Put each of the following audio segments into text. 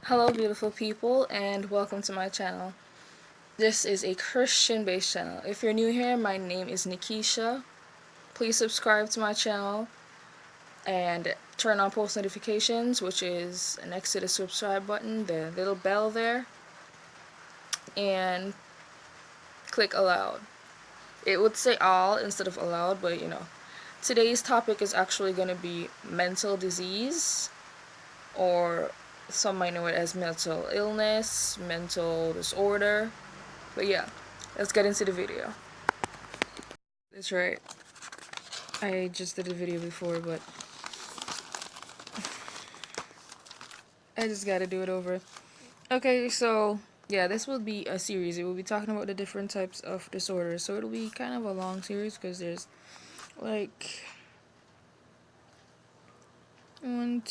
Hello, beautiful people, and welcome to my channel. This is a Christian based channel. If you're new here, my name is Nikisha. Please subscribe to my channel and turn on post notifications, which is next to the subscribe button, the little bell there, and click allowed. It would say all instead of allowed, but Today's topic is actually going to be mental disease, or some might know it as mental illness, mental disorder. But yeah, let's get into the video. That's right. I just did a video before, but I just gotta do it over. Okay, so yeah, this will be a series. It will be talking about the different types of disorders. So it'll be kind of a long series because there's like 7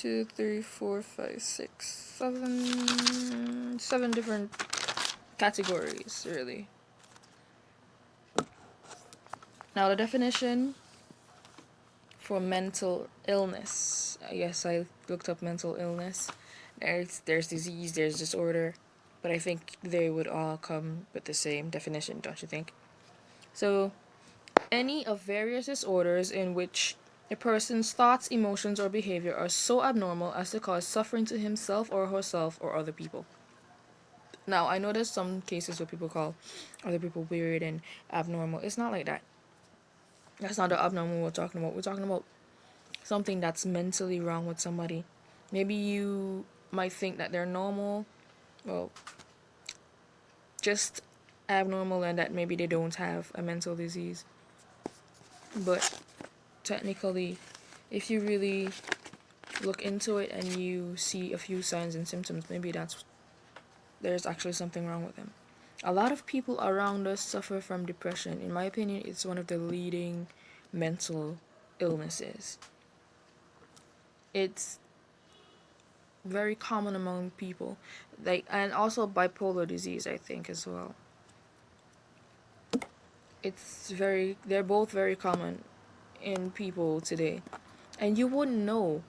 different categories, really. Now, the definition for mental illness. Yes, I looked up mental illness. There's disease, there's disorder, but I think they would all come with the same definition, don't you think? So, any of various disorders in which a person's thoughts, emotions, or behavior are so abnormal as to cause suffering to himself or herself or other people. Now, I know there's some cases where people call other people weird and abnormal. It's not like that. That's not the abnormal we're talking about. We're talking about something that's mentally wrong with somebody. Maybe you might think that they're normal, well, just abnormal, and that maybe they don't have a mental disease. But technically, if you really look into it and you see a few signs and symptoms, maybe there's actually something wrong with them. A lot of people around us suffer from depression. In my opinion, it's one of the leading mental illnesses. It's very common among people, and also bipolar disease, I think, as well. They're both very common in people today, and you wouldn't know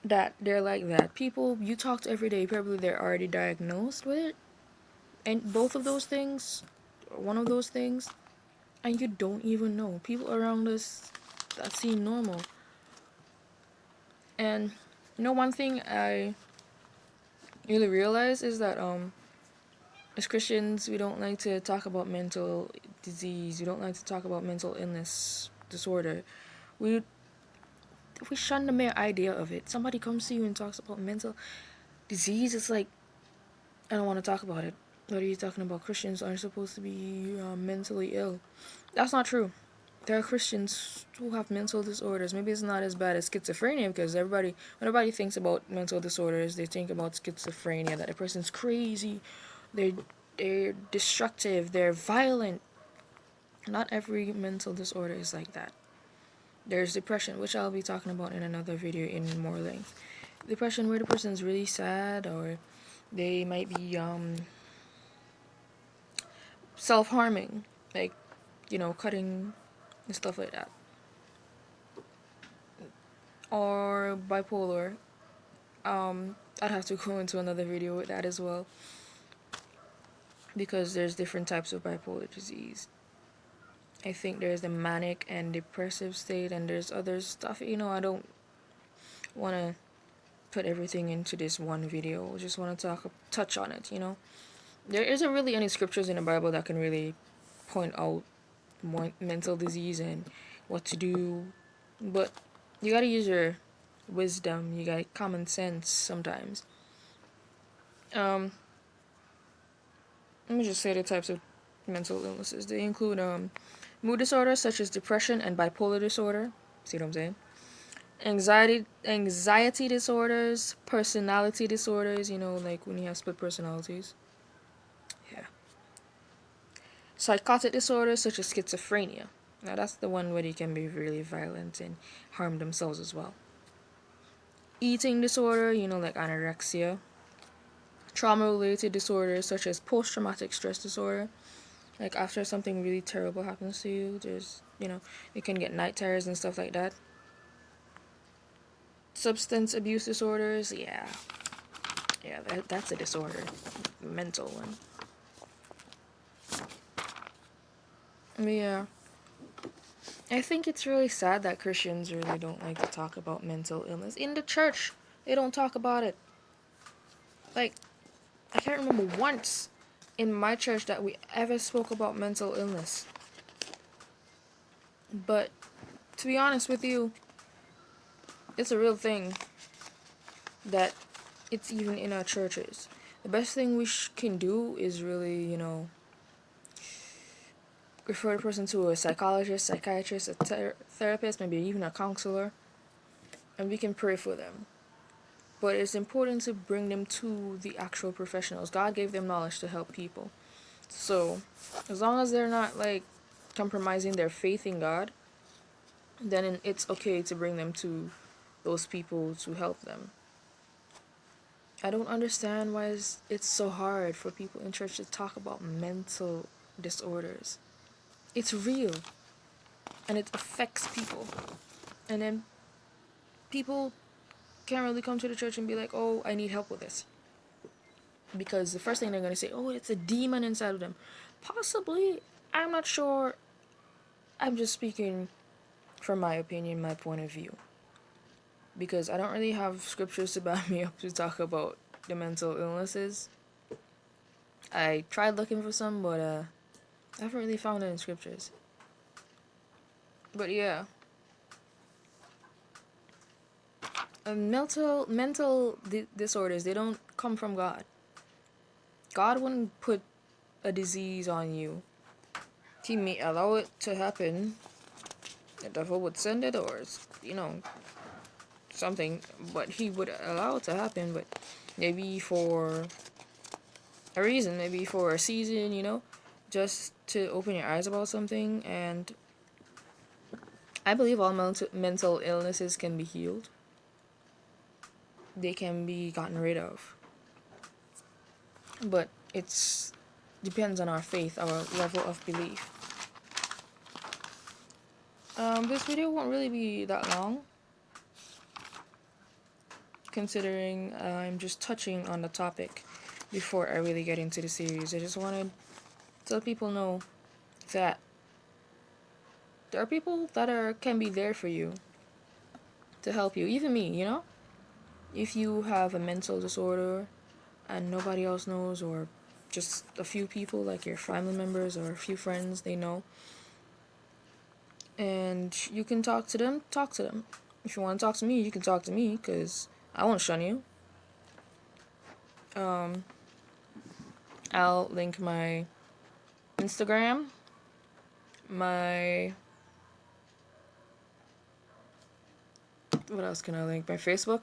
that they're like that. People you talk to every day, probably they're already diagnosed with it, and both of those things, one of those things, and you don't even know. People around us that seem normal. And one thing I really realize is that as Christians, we don't like to talk about mental disease. We don't like to talk about mental illness, disorder. We we shun the mere idea of it. Somebody comes to you and talks about mental disease. It's like, I don't want to talk about it. What are you talking about? Christians aren't supposed to be mentally ill. That's not true. There are Christians who have mental disorders. Maybe it's not as bad as schizophrenia, because when everybody thinks about mental disorders, they think about schizophrenia, that a person's crazy, they're they're destructive, they're violent. Not every mental disorder is like that. There's depression, which I'll be talking about in another video in more length. Depression where the person's really sad, or they might be self-harming, like cutting and stuff like that. Or bipolar. I'd have to go into another video with that as well, because there's different types of bipolar disease. I think there's the manic and depressive state, and there's other stuff. I don't want to put everything into this one video. I just want to touch on it. There isn't really any scriptures in the Bible that can really point out mental disease and what to do, but you gotta use your wisdom. You got common sense sometimes. Let me just say the types of mental illnesses. They include mood disorders such as depression and bipolar disorder. See what I'm saying? Anxiety disorders, personality disorders. Like when you have split personalities. Yeah. Psychotic disorders such as schizophrenia. Now that's the one where they can be really violent and harm themselves as well. Eating disorder, like anorexia. Trauma-related disorders such as post-traumatic stress disorder. Like after something really terrible happens to you, you can get night terrors and stuff like that. Substance abuse disorders, yeah. Yeah, that's a disorder. Mental one. Yeah. I think it's really sad that Christians really don't like to talk about mental illness. In the church, they don't talk about it. Like, I can't remember once in my church that we ever spoke about mental illness. But to be honest with you, it's a real thing that it's even in our churches. The best thing we can do is really, refer the person to a psychologist, psychiatrist, a therapist, maybe even a counselor, and we can pray for them. But it's important to bring them to the actual professionals. God gave them knowledge to help people. So, as long as they're not like compromising their faith in God, then it's okay to bring them to those people to help them. I don't understand why it's so hard for people in church to talk about mental disorders. It's real and it affects people. And then people can't really come to the church and be like, oh, I need help with this. Because the first thing they're going to say, oh, it's a demon inside of them. Possibly, I'm not sure. I'm just speaking from my opinion, my point of view. Because I don't really have scriptures to back me up to talk about the mental illnesses. I tried looking for some, but I haven't really found it in scriptures. But yeah. Mental disorders, they don't come from God. God wouldn't put a disease on you. He may allow it to happen. The devil would send it, or something, but he would allow it to happen. But maybe for a reason, maybe for a season, just to open your eyes about something. And I believe all mental illnesses can be healed. They can be gotten rid of. But it's depends on our faith, our level of belief. This video won't really be that long, considering I'm just touching on the topic before I really get into the series. I just wanted to let people know that there are people that can be there for you, to help you, even me, if you have a mental disorder and nobody else knows, or just a few people like your family members or a few friends they know, and you can talk to them. If you want to talk to me, you can talk to me, because I won't shun you. I'll link my Instagram, what else can I link? My Facebook.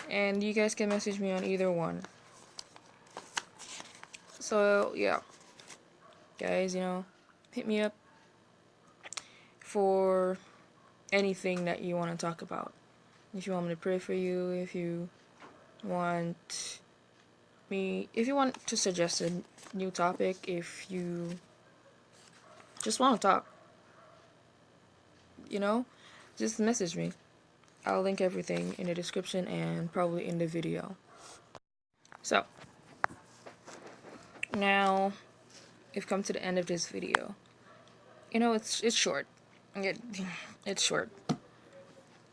And you guys can message me on either one. So yeah, guys, hit me up for anything that you want to talk about. If you want me to pray for you, if you want to suggest a new topic, if you just want to talk, just message me. I'll link everything in the description and probably in the video. So, now we've come to the end of this video. It's short. It's short.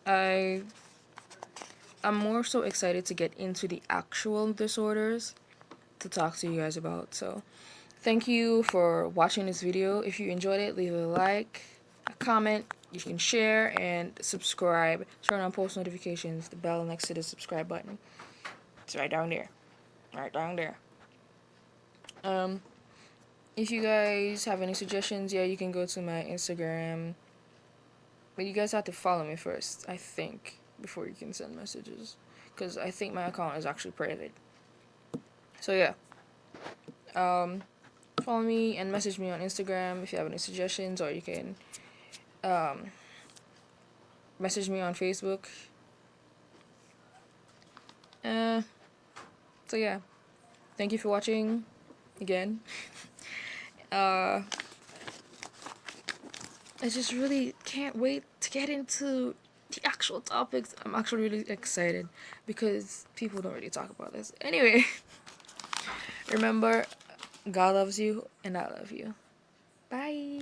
I'm more so excited to get into the actual disorders to talk to you guys about. So, thank you for watching this video. If you enjoyed it, leave a like, a comment. You can share and subscribe. Turn on post notifications, the bell next to the subscribe button. It's right down there. If you guys have any suggestions, you can go to my Instagram. But you guys have to follow me first, I think, before you can send messages. Because I think my account is actually private. So yeah. Follow me and message me on Instagram if you have any suggestions, or you can message me on Facebook. So yeah, thank you for watching again. I just really can't wait to get into the actual topics, I'm actually really excited because people don't really talk about this. Anyway, remember, God loves you and I love you. Bye.